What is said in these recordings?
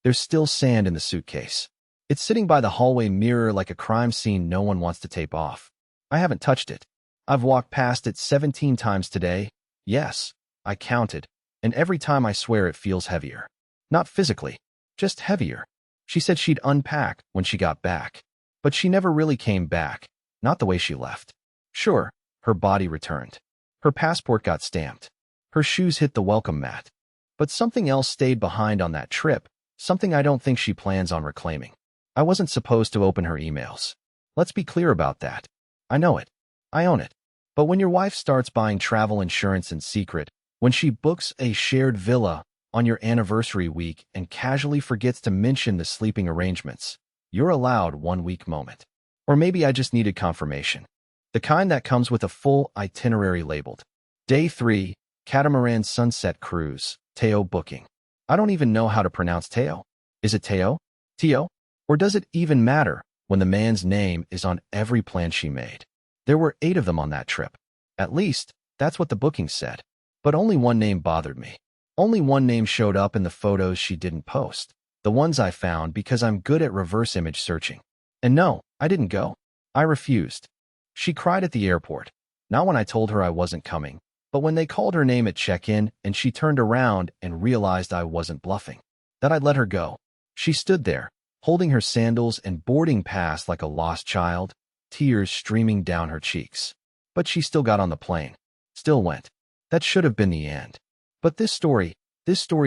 There's still sand in the suitcase. It's sitting by the hallway mirror like a crime scene no one wants to tape off. I haven't touched it. I've walked past it 17 times today. Yes, I counted. And every time I swear it feels heavier. Not physically, just heavier. She said she'd unpack when she got back. But she never really came back. Not the way she left. Sure, her body returned. Her passport got stamped. Her shoes hit the welcome mat. But something else stayed behind on that trip, something I don't think she plans on reclaiming. I wasn't supposed to open her emails. Let's be clear about that. I know it. I own it. But when your wife starts buying travel insurance in secret, when she books a shared villa on your anniversary week and casually forgets to mention the sleeping arrangements, you're allowed 1 week moment. Or maybe I just needed confirmation. The kind that comes with a full itinerary labeled. Day 3, Catamaran Sunset Cruise, Teo booking. I don't even know how to pronounce Teo. Is it Teo? Teo? Or does it even matter when the man's name is on every plan she made? There were 8 of them on that trip. At least, that's what the booking said. But only one name bothered me. Only one name showed up in the photos she didn't post. The ones I found because I'm good at reverse image searching. And no, I didn't go. I refused. She cried at the airport. Not when I told her I wasn't coming, but when they called her name at check-in and she turned around and realized I wasn't bluffing. That I'd let her go. She stood there, holding her sandals and boarding pass like a lost child, tears streaming down her cheeks. But she still got on the plane. Still went. That should have been the end. But this story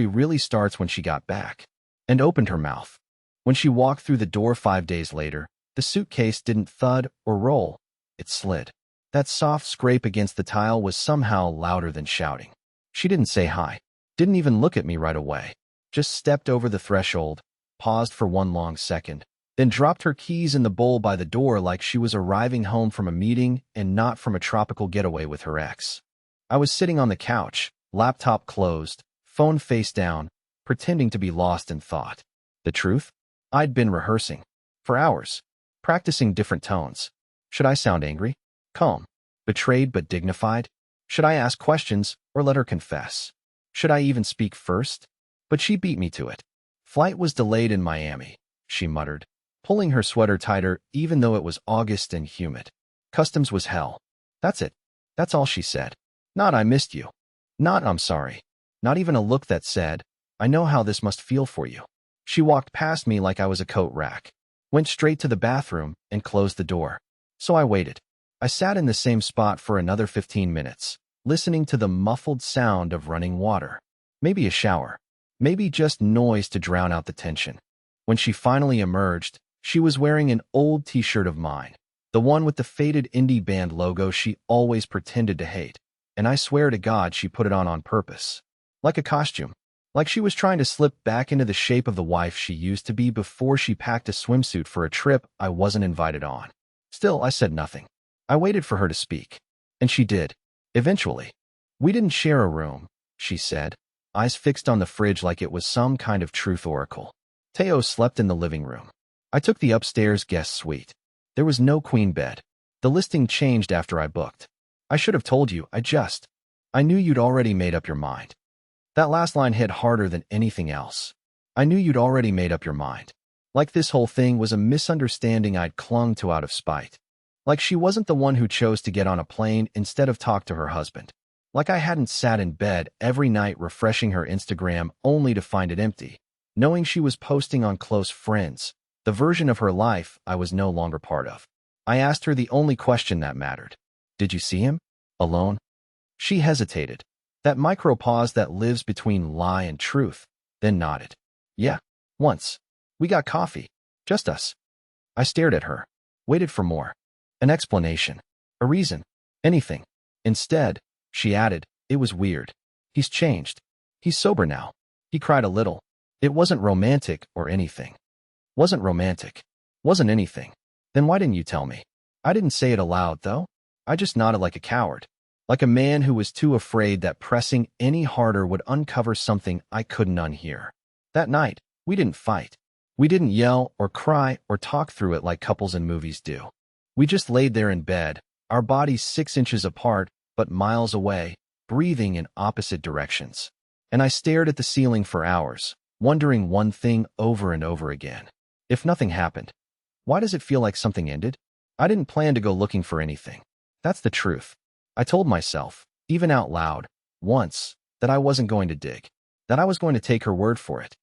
really starts when she got back and opened her mouth. When she walked through the door 5 days later, the suitcase didn't thud or roll. It slid. That soft scrape against the tile was somehow louder than shouting. She didn't say hi. Didn't even look at me right away. Just stepped over the threshold, paused for one long second, then dropped her keys in the bowl by the door like she was arriving home from a meeting and not from a tropical getaway with her ex. I was sitting on the couch, laptop closed, phone face down, pretending to be lost in thought. The truth? I'd been rehearsing. For hours. Practicing different tones. Should I sound angry? Calm? Betrayed but dignified? Should I ask questions or let her confess? Should I even speak first? But she beat me to it. Flight was delayed in Miami, she muttered, pulling her sweater tighter even though it was August and humid. Customs was hell. That's it. That's all she said. Not I missed you. Not I'm sorry. Not even a look that said, I know how this must feel for you. She walked past me like I was a coat rack, went straight to the bathroom and closed the door. So I waited. I sat in the same spot for another 15 minutes, listening to the muffled sound of running water. Maybe a shower. Maybe just noise to drown out the tension. When she finally emerged, she was wearing an old t-shirt of mine, the one with the faded indie band logo she always pretended to hate. And I swear to God she put it on purpose. Like a costume. Like she was trying to slip back into the shape of the wife she used to be before she packed a swimsuit for a trip I wasn't invited on. Still, I said nothing. I waited for her to speak. And she did. Eventually. We didn't share a room, she said, eyes fixed on the fridge like it was some kind of truth oracle. Teo slept in the living room. I took the upstairs guest suite. There was no queen bed. The listing changed after I booked. I should have told you, I knew you'd already made up your mind. That last line hit harder than anything else. I knew you'd already made up your mind. Like this whole thing was a misunderstanding I'd clung to out of spite. Like she wasn't the one who chose to get on a plane instead of talk to her husband. Like I hadn't sat in bed every night refreshing her Instagram only to find it empty, knowing she was posting on close friends, the version of her life I was no longer part of. I asked her the only question that mattered. Did you see him? Alone? She hesitated. That micro pause that lives between lie and truth, then nodded. Yeah, once. We got coffee. Just us. I stared at her. Waited for more. An explanation. A reason. Anything. Instead, she added, it was weird. He's changed. He's sober now. He cried a little. It wasn't romantic or anything. Wasn't romantic. Wasn't anything. Then why didn't you tell me? I didn't say it aloud, though. I just nodded like a coward. Like a man who was too afraid that pressing any harder would uncover something I couldn't unhear. That night, we didn't fight. We didn't yell or cry or talk through it like couples in movies do. We just laid there in bed, our bodies 6 inches apart, but miles away, breathing in opposite directions. And I stared at the ceiling for hours, wondering one thing over and over again. If nothing happened, why does it feel like something ended? I didn't plan to go looking for anything. That's the truth. I told myself, even out loud, once, that I wasn't going to dig, that I was going to take her word for it,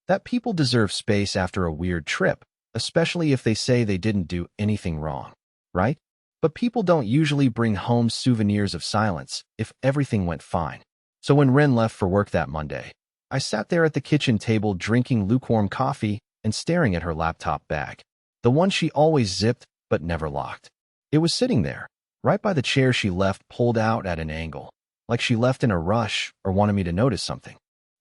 that people deserve space after a weird trip, especially if they say they didn't do anything wrong, right? But people don't usually bring home souvenirs of silence if everything went fine. So when Ren left for work that Monday, I sat there at the kitchen table drinking lukewarm coffee and staring at her laptop bag, the one she always zipped but never locked. It was sitting there, right by the chair she left pulled out at an angle, like she left in a rush or wanted me to notice something.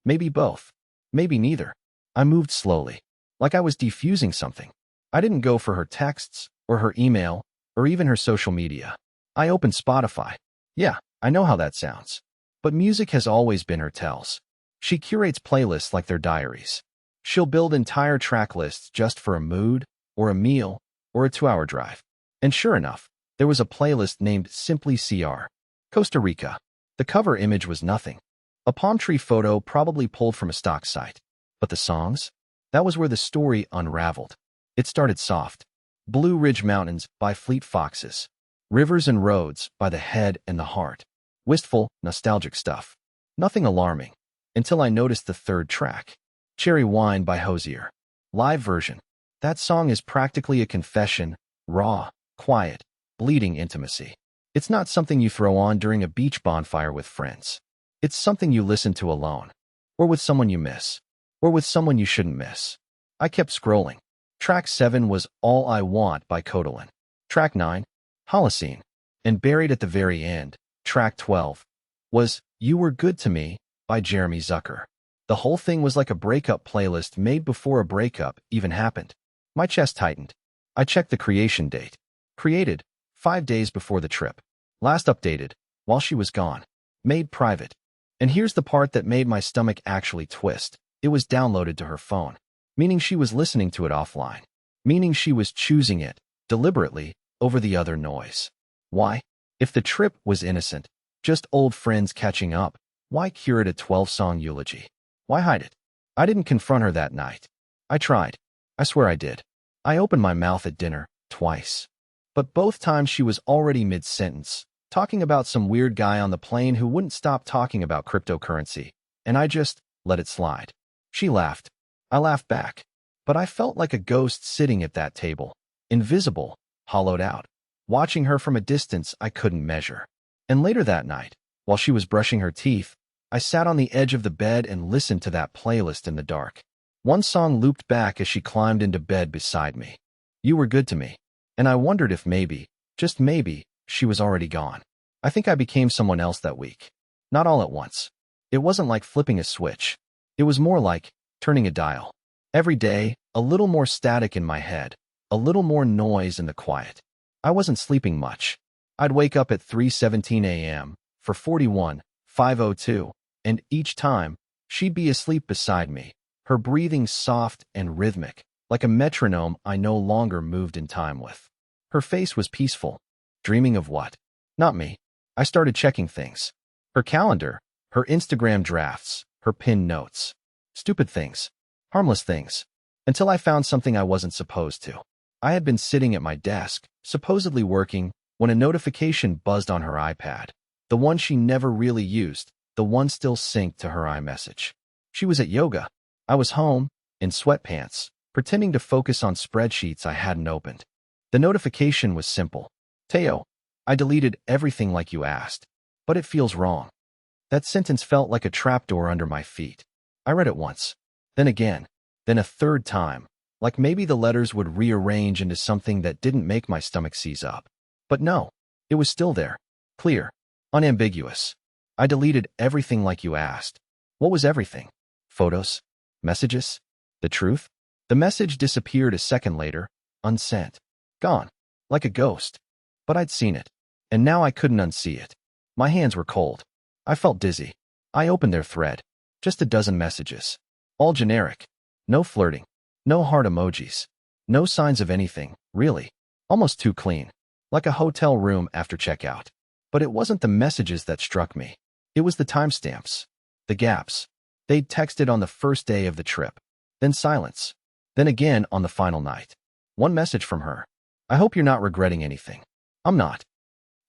Maybe both. Maybe neither. I moved slowly, like I was defusing something. I didn't go for her texts or her email or even her social media. I opened Spotify. Yeah, I know how that sounds. But music has always been her tells. She curates playlists like their diaries. She'll build entire track lists just for a mood, or a meal, or a 2-hour drive. And sure enough, there was a playlist named Simply CR, Costa Rica. The cover image was nothing. A palm tree photo probably pulled from a stock site. But the songs? That was where the story unraveled. It started soft. Blue Ridge Mountains by Fleet Foxes. Rivers and Roads by The Head and the Heart. Wistful, nostalgic stuff. Nothing alarming. Until I noticed the third track. Cherry Wine by Hosier. Live version. That song is practically a confession, raw, quiet, bleeding intimacy. It's not something you throw on during a beach bonfire with friends. It's something you listen to alone. Or with someone you miss. Or with someone you shouldn't miss. I kept scrolling. Track 7 was All I Want by Kotalin. Track 9, Holocene. And buried at the very end, track 12, was You Were Good to Me by Jeremy Zucker. The whole thing was like a breakup playlist made before a breakup even happened. My chest tightened. I checked the creation date. Created 5 days before the trip. Last updated while she was gone. Made private. And here's the part that made my stomach actually twist. It was downloaded to her phone, meaning she was listening to it offline, meaning she was choosing it, deliberately, over the other noise. Why? If the trip was innocent, just old friends catching up, why curate a 12-song eulogy? Why hide it? I didn't confront her that night. I tried. I swear I did. I opened my mouth at dinner, twice. But both times she was already mid-sentence, talking about some weird guy on the plane who wouldn't stop talking about cryptocurrency, and I just let it slide. She laughed. I laughed back. But I felt like a ghost sitting at that table, invisible, hollowed out, watching her from a distance I couldn't measure. And later that night, while she was brushing her teeth, I sat on the edge of the bed and listened to that playlist in the dark. One song looped back as she climbed into bed beside me. You Were Good to Me. And I wondered if maybe, just maybe, she was already gone. I think I became someone else that week. Not all at once. It wasn't like flipping a switch. It was more like turning a dial. Every day, a little more static in my head, a little more noise in the quiet. I wasn't sleeping much. I'd wake up at 3:17 a.m. for 41, 5:02, and each time, she'd be asleep beside me, her breathing soft and rhythmic, like a metronome I no longer moved in time with. Her face was peaceful. Dreaming of what? Not me. I started checking things. Her calendar, her Instagram drafts, her pinned notes. Stupid things. Harmless things. Until I found something I wasn't supposed to. I had been sitting at my desk, supposedly working, when a notification buzzed on her iPad. The one she never really used, the one still synced to her iMessage. She was at yoga. I was home, in sweatpants, pretending to focus on spreadsheets I hadn't opened. The notification was simple. Teo, I deleted everything like you asked, but it feels wrong. That sentence felt like a trapdoor under my feet. I read it once, then again, then a third time, like maybe the letters would rearrange into something that didn't make my stomach seize up. But no, it was still there, clear, unambiguous. I deleted everything like you asked. What was everything? Photos? Messages? The truth? The message disappeared a second later, unsent. Gone, like a ghost. But I'd seen it, and now I couldn't unsee it. My hands were cold. I felt dizzy. I opened their thread. Just a dozen messages. All generic. No flirting. No heart emojis. No signs of anything, really. Almost too clean. Like a hotel room after checkout. But it wasn't the messages that struck me. It was the timestamps. The gaps. They'd texted on the first day of the trip. Then silence. Then again on the final night. One message from her. I hope you're not regretting anything. I'm not.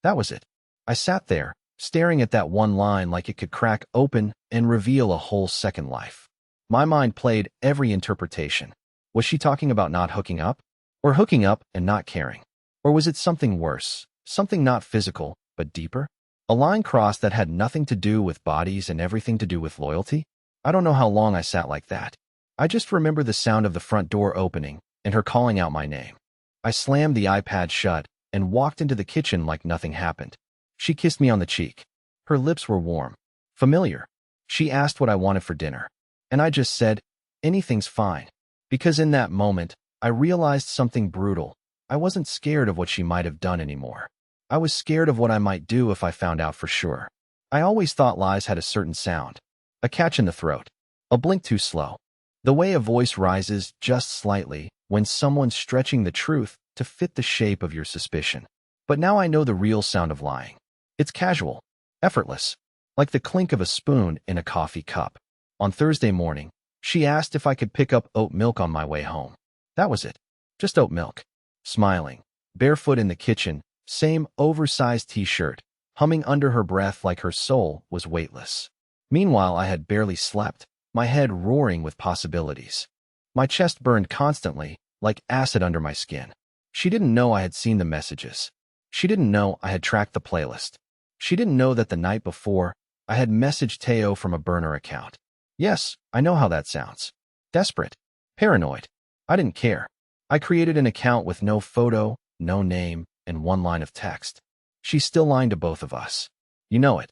That was it. I sat there, staring at that one line like it could crack open and reveal a whole second life. My mind played every interpretation. Was she talking about not hooking up? Or hooking up and not caring? Or was it something worse? Something not physical, but deeper? A line crossed that had nothing to do with bodies and everything to do with loyalty? I don't know how long I sat like that. I just remember the sound of the front door opening and her calling out my name. I slammed the iPad shut and walked into the kitchen like nothing happened. She kissed me on the cheek. Her lips were warm, familiar. She asked what I wanted for dinner. And I just said, anything's fine. Because in that moment, I realized something brutal. I wasn't scared of what she might have done anymore. I was scared of what I might do if I found out for sure. I always thought lies had a certain sound. A catch in the throat. A blink too slow. The way a voice rises just slightly when someone's stretching the truth to fit the shape of your suspicion. But now I know the real sound of lying. It's casual, effortless, like the clink of a spoon in a coffee cup. On Thursday morning, she asked if I could pick up oat milk on my way home. That was it. Just oat milk. Smiling, barefoot in the kitchen, same oversized t-shirt, humming under her breath like her soul was weightless. Meanwhile, I had barely slept, my head roaring with possibilities. My chest burned constantly, like acid under my skin. She didn't know I had seen the messages. She didn't know I had tracked the playlist. She didn't know that the night before, I had messaged Teo from a burner account. Yes, I know how that sounds. Desperate. Paranoid. I didn't care. I created an account with no photo, no name, and one line of text. She's still lying to both of us. You know it.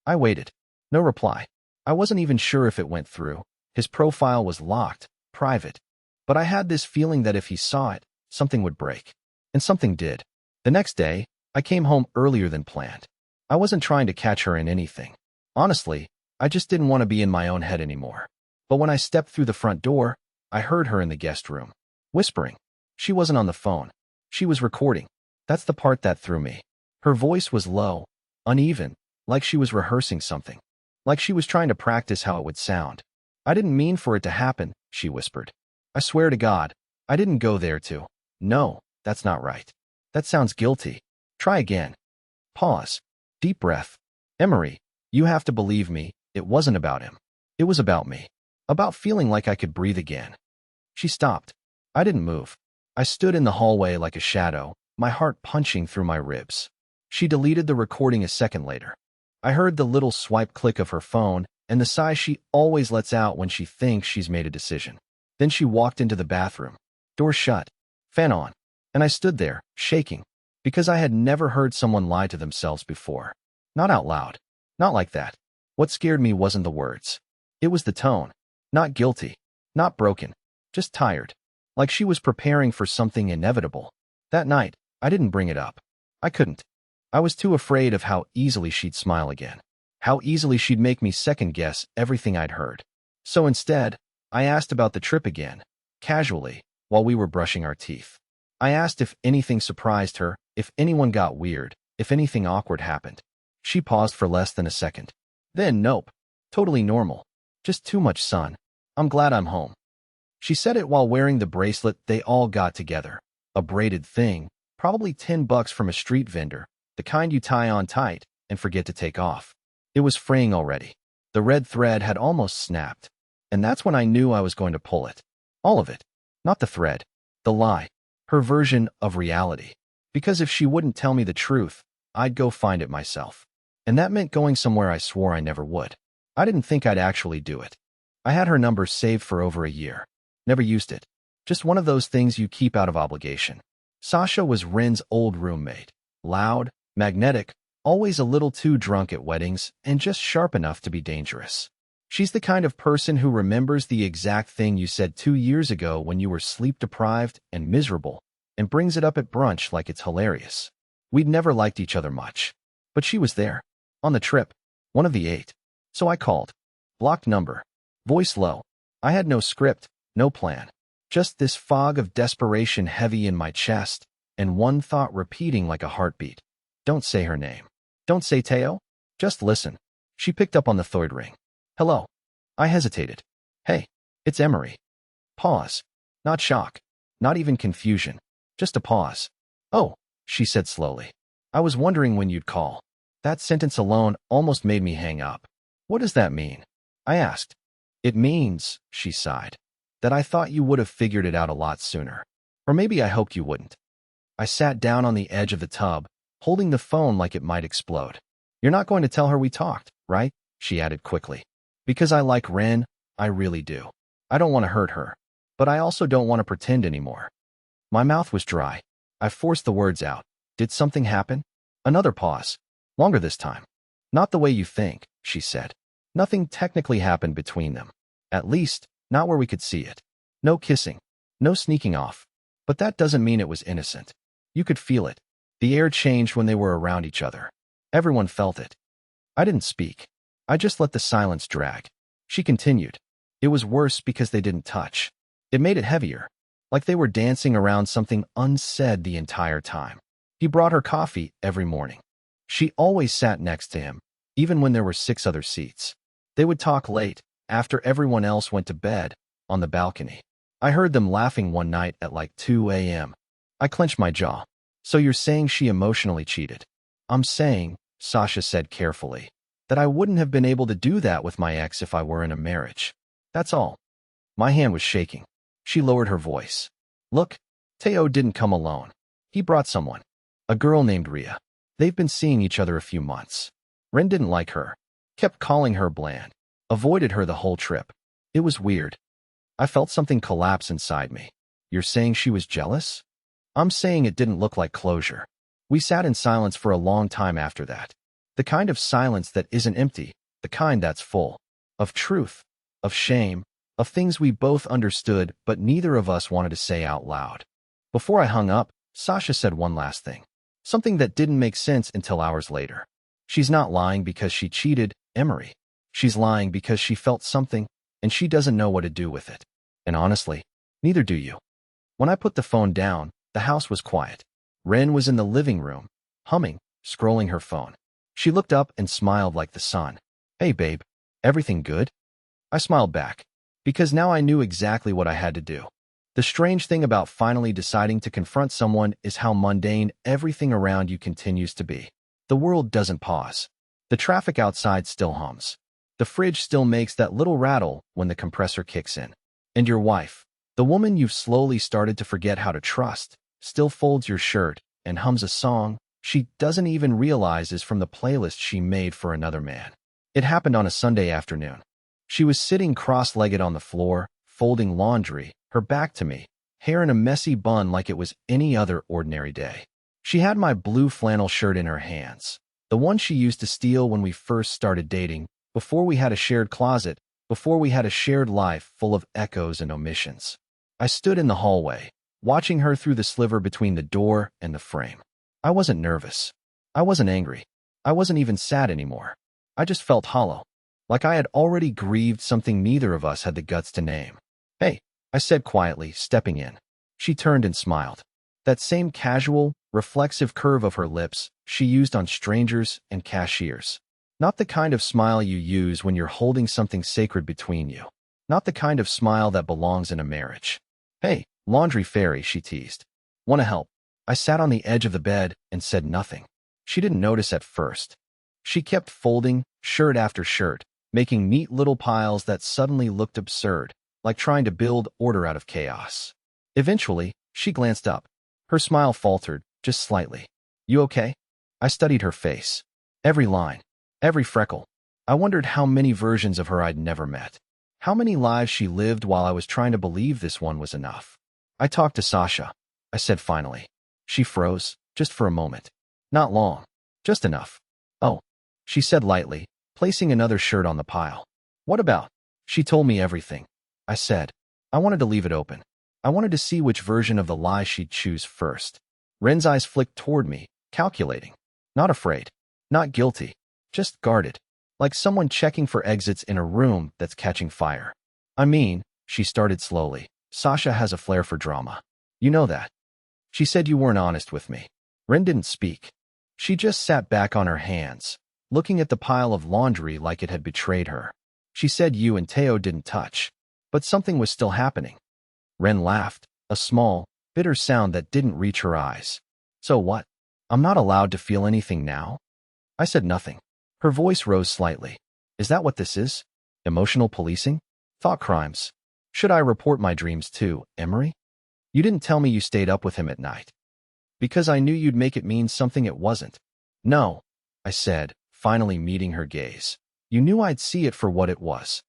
I waited. No reply. I wasn't even sure if it went through. His profile was locked, private. But I had this feeling that if he saw it, something would break. And something did. The next day, I came home earlier than planned. I wasn't trying to catch her in anything. Honestly, I just didn't want to be in my own head anymore. But when I stepped through the front door, I heard her in the guest room, whispering. She wasn't on the phone. She was recording. That's the part that threw me. Her voice was low, uneven, like she was rehearsing something. Like she was trying to practice how it would sound. I didn't mean for it to happen, she whispered. I swear to God, I didn't go there to. No, that's not right. That sounds guilty. Try again. Pause. Deep breath. Emery, you have to believe me, it wasn't about him. It was about me. About feeling like I could breathe again. She stopped. I didn't move. I stood in the hallway like a shadow, my heart punching through my ribs. She deleted the recording a second later. I heard the little swipe click of her phone and the sigh she always lets out when she thinks she's made a decision. Then she walked into the bathroom. Door shut. Fan on. And I stood there, shaking, because I had never heard someone lie to themselves before. Not out loud. Not like that. What scared me wasn't the words. It was the tone. Not guilty. Not broken. Just tired. Like she was preparing for something inevitable. That night, I didn't bring it up. I couldn't. I was too afraid of how easily she'd smile again. How easily she'd make me second-guess everything I'd heard. So instead, I asked about the trip again, casually, while we were brushing our teeth. I asked if anything surprised her, if anyone got weird, if anything awkward happened. She paused for less than a second. Then, nope. Totally normal. Just too much sun. I'm glad I'm home. She said it while wearing the bracelet they all got together. A braided thing, probably $10 from a street vendor, the kind you tie on tight and forget to take off. It was fraying already. The red thread had almost snapped. And that's when I knew I was going to pull it. All of it. Not the thread. The lie. Her version of reality. Because if she wouldn't tell me the truth, I'd go find it myself. And that meant going somewhere I swore I never would. I didn't think I'd actually do it. I had her number saved for over a year. Never used it. Just one of those things you keep out of obligation. Sasha was Ren's old roommate. Loud, magnetic, always a little too drunk at weddings, and just sharp enough to be dangerous. She's the kind of person who remembers the exact thing you said 2 years ago when you were sleep-deprived and miserable, and brings it up at brunch like it's hilarious. We'd never liked each other much. But she was there. On the trip. One of the 8. So I called. Blocked number. Voice low. I had no script, no plan. Just this fog of desperation heavy in my chest, and one thought repeating like a heartbeat. Don't say her name. Don't say Teo. Just listen. She picked up on the third ring. Hello. I hesitated. Hey, it's Emery. Pause. Not shock. Not even confusion. Just a pause. Oh, she said slowly. I was wondering when you'd call. That sentence alone almost made me hang up. What does that mean? I asked. It means, she sighed, that I thought you would have figured it out a lot sooner. Or maybe I hoped you wouldn't. I sat down on the edge of the tub, holding the phone like it might explode. You're not going to tell her we talked, right? She added quickly. Because I like Ren, I really do. I don't want to hurt her. But I also don't want to pretend anymore. My mouth was dry. I forced the words out. Did something happen? Another pause. Longer this time. Not the way you think, she said. Nothing technically happened between them. At least, not where we could see it. No kissing. No sneaking off. But that doesn't mean it was innocent. You could feel it. The air changed when they were around each other. Everyone felt it. I didn't speak. I just let the silence drag. She continued. It was worse because they didn't touch. It made it heavier. Like they were dancing around something unsaid the entire time. He brought her coffee every morning. She always sat next to him, even when there were 6 other seats. They would talk late, after everyone else went to bed, on the balcony. I heard them laughing one night at like 2 a.m. I clenched my jaw. So you're saying she emotionally cheated? I'm saying, Sasha said carefully, that I wouldn't have been able to do that with my ex if I were in a marriage. That's all. My hand was shaking. She lowered her voice. Look, Teo didn't come alone. He brought someone. A girl named Ria. They've been seeing each other a few months. Ren didn't like her. Kept calling her bland. Avoided her the whole trip. It was weird. I felt something collapse inside me. You're saying she was jealous? I'm saying it didn't look like closure. We sat in silence for a long time after that. The kind of silence that isn't empty, the kind that's full. Of truth, of shame, of things we both understood but neither of us wanted to say out loud. Before I hung up, Sasha said one last thing. Something that didn't make sense until hours later. She's not lying because she cheated Emery. She's lying because she felt something, and she doesn't know what to do with it. And honestly, neither do you. When I put the phone down, the house was quiet. Ren was in the living room, humming, scrolling her phone. She looked up and smiled like the sun. Hey babe, everything good? I smiled back, because now I knew exactly what I had to do. The strange thing about finally deciding to confront someone is how mundane everything around you continues to be. The world doesn't pause. The traffic outside still hums. The fridge still makes that little rattle when the compressor kicks in. And your wife, the woman you've slowly started to forget how to trust, still folds your shirt and hums a song she doesn't even realize is from the playlist she made for another man. It happened on a Sunday afternoon. She was sitting cross-legged on the floor, folding laundry, her back to me, hair in a messy bun like it was any other ordinary day. She had my blue flannel shirt in her hands, the one she used to steal when we first started dating, before we had a shared closet, before we had a shared life full of echoes and omissions. I stood in the hallway, watching her through the sliver between the door and the frame. I wasn't nervous. I wasn't angry. I wasn't even sad anymore. I just felt hollow, like I had already grieved something neither of us had the guts to name. Hey, I said quietly, stepping in. She turned and smiled. That same casual, reflexive curve of her lips she used on strangers and cashiers. Not the kind of smile you use when you're holding something sacred between you. Not the kind of smile that belongs in a marriage. Hey, laundry fairy, she teased. Want to help? I sat on the edge of the bed and said nothing. She didn't notice at first. She kept folding, shirt after shirt, making neat little piles that suddenly looked absurd, like trying to build order out of chaos. Eventually, she glanced up. Her smile faltered, just slightly. You okay? I studied her face. Every line, every freckle. I wondered how many versions of her I'd never met. How many lives she lived while I was trying to believe this one was enough. I talked to Sasha, I said finally. She froze, just for a moment. Not long, just enough. Oh, she said lightly, placing another shirt on the pile. What about? She told me everything. I said. I wanted to leave it open. I wanted to see which version of the lie she'd choose first. Ren's eyes flicked toward me, calculating. Not afraid. Not guilty. Just guarded. Like someone checking for exits in a room that's catching fire. I mean, she started slowly, Sasha has a flair for drama. You know that. She said you weren't honest with me. Ren didn't speak. She just sat back on her hands, looking at the pile of laundry like it had betrayed her. She said you and Teo didn't touch, but something was still happening. Ren laughed, a small, bitter sound that didn't reach her eyes. So what? I'm not allowed to feel anything now? I said nothing. Her voice rose slightly. Is that what this is? Emotional policing? Thought crimes? Should I report my dreams too, Emery? You didn't tell me you stayed up with him at night. Because I knew you'd make it mean something it wasn't. No, I said, finally meeting her gaze. You knew I'd see it for what it was.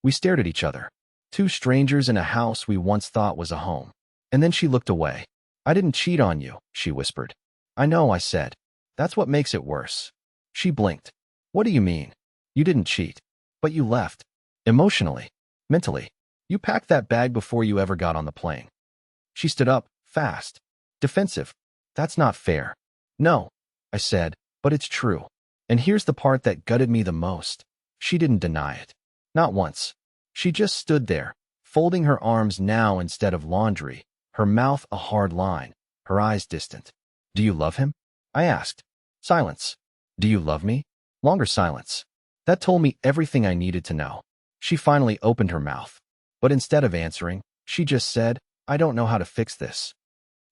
We stared at each other. Two strangers in a house we once thought was a home. And then she looked away. I didn't cheat on you, she whispered. I know, I said. That's what makes it worse. She blinked. What do you mean? You didn't cheat. But you left. Emotionally. Mentally. You packed that bag before you ever got on the plane. She stood up, fast. Defensive. That's not fair. No, I said, but it's true. And here's the part that gutted me the most. She didn't deny it. Not once. She just stood there, folding her arms now instead of laundry, her mouth a hard line, her eyes distant. Do you love him? I asked. Silence. Do you love me? Longer silence. That told me everything I needed to know. She finally opened her mouth. But instead of answering, she just said, I don't know how to fix this.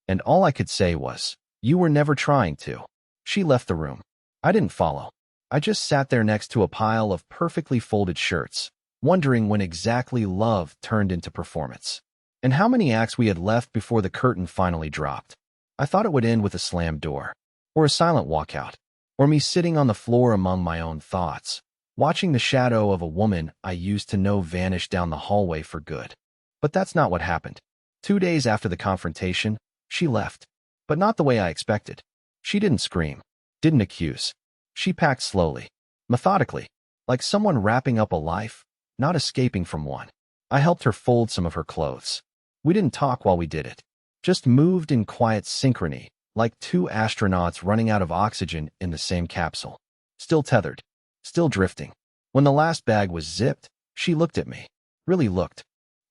And all I could say was, you were never trying to. She left the room. I didn't follow. I just sat there next to a pile of perfectly folded shirts, wondering when exactly love turned into performance. And how many acts we had left before the curtain finally dropped. I thought it would end with a slammed door, or a silent walkout, or me sitting on the floor among my own thoughts, watching the shadow of a woman I used to know vanish down the hallway for good. But that's not what happened. 2 days after the confrontation, she left. But not the way I expected. She didn't scream, didn't accuse. She packed slowly, methodically, like someone wrapping up a life, not escaping from one. I helped her fold some of her clothes. We didn't talk while we did it. Just moved in quiet synchrony, like two astronauts running out of oxygen in the same capsule. Still tethered, still drifting. When the last bag was zipped, she looked at me. Really looked.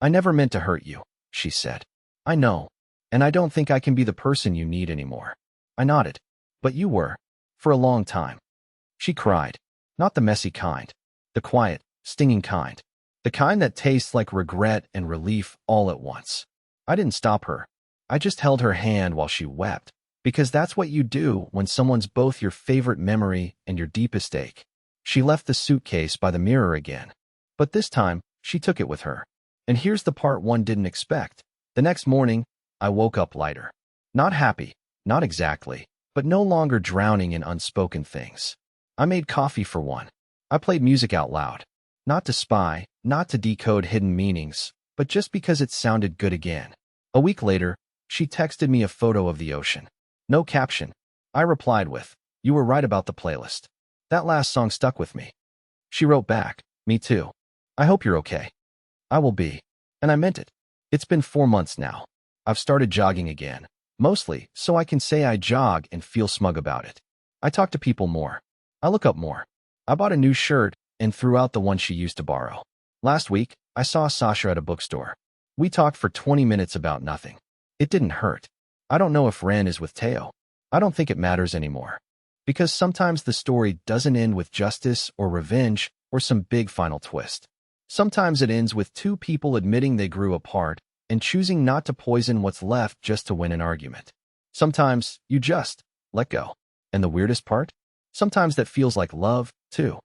I never meant to hurt you, she said. I know. And I don't think I can be the person you need anymore. I nodded. But you were. For a long time. She cried. Not the messy kind. The quiet, stinging kind. The kind that tastes like regret and relief all at once. I didn't stop her. I just held her hand while she wept. Because that's what you do when someone's both your favorite memory and your deepest ache. She left the suitcase by the mirror again. But this time, she took it with her. And here's the part one didn't expect. The next morning, I woke up lighter. Not happy, not exactly, but no longer drowning in unspoken things. I made coffee for one. I played music out loud. Not to spy, not to decode hidden meanings, but just because it sounded good again. A week later, she texted me a photo of the ocean. No caption. I replied with, you were right about the playlist. That last song stuck with me. She wrote back, me too. I hope you're okay. I will be. And I meant it. It's been 4 months now. I've started jogging again, mostly so I can say I jog and feel smug about it. I talk to people more. I look up more. I bought a new shirt and threw out the one she used to borrow. Last week, I saw Sasha at a bookstore. We talked for 20 minutes about nothing. It didn't hurt. I don't know if Ren is with Teo. I don't think it matters anymore. Because sometimes the story doesn't end with justice or revenge or some big final twist. Sometimes it ends with two people admitting they grew apart and choosing not to poison what's left just to win an argument. Sometimes you just let go. And the weirdest part? Sometimes that feels like love, too.